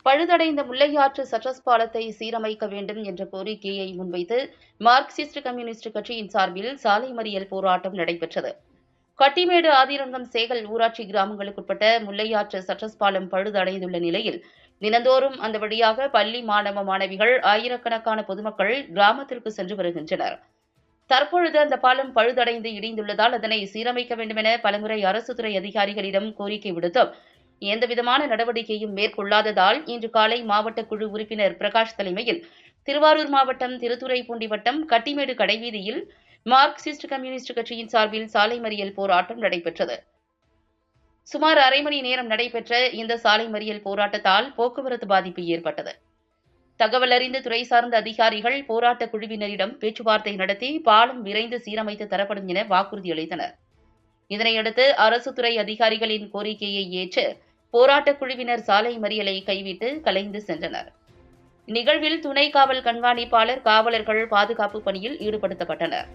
பழுதடைந்த முல்லையாற்று சட்ரஸ் பாலத்தை சீரமைக்க வேண்டும் என்ற கோரிக்கையை முன்வைத்து மார்க்சிஸ்ட் கம்யூனிஸ்ட் கட்சியின் சார்பில் சாலை மறியல் போராட்டம் நடைபெற்றது. கட்டிமேடு, ஆதிரங்கம், சேகல் ஊராட்சி கிராமங்களுக்குட்பட்ட முல்லையாற்று சட்ரஸ் பாலம் பழுதடைந்துள்ள நிலையில் தினந்தோறும் அந்த வழியாக பள்ளி மாணவ மாணவிகள், ஆயிரக்கணக்கான பொதுமக்கள் கிராமத்திற்கு சென்று வருகின்றனர். தற்பொழுது அந்த பாலம் பழுதடைந்து இடிந்துள்ளதால் அதனை சீரமைக்க வேண்டுமென பலமுறை அரசு துறை அதிகாரிகளிடம் கோரிக்கை விடுத்தும் எந்தவிதமான நடவடிக்கையும் மேற்கொள்ளாததால் இன்று காலை மாவட்ட குழு உறுப்பினர் பிரகாஷ் தலைமையில் திருவாரூர் மாவட்டம் திருத்துறைப்பூண்டி வட்டம் கட்டிமேடு கடைவீதியில் மார்க்சிஸ்ட் கம்யூனிஸ்ட் கட்சியின் சார்பில் சாலை மறியல் போராட்டம் நடைபெற்றது. சுமார் அரை மணி நேரம் நடைபெற்ற இந்த சாலை மறியல் போராட்டத்தால் போக்குவரத்து பாதிப்பு ஏற்பட்டது. தகவல் அறிந்த துறை சார்ந்த அதிகாரிகள் போராட்ட குழுவினரிடம் பேச்சுவார்த்தை நடத்தி பாலம் விரைந்து சீரமைத்து தரப்படும் என வாக்குறுதி அளித்தனர். இதனையடுத்து அரசு துறை அதிகாரிகளின் கோரிக்கையை ஏற்று போராட்டக் குழுவினர் சாலை மறியலை கைவிட்டு கலைந்து சென்றனர். நிகழ்வில் துணை காவல் கண்காணிப்பாளர், காவலர்கள் பாதுகாப்பு பணியில் ஈடுபடுத்தப்பட்டனர்.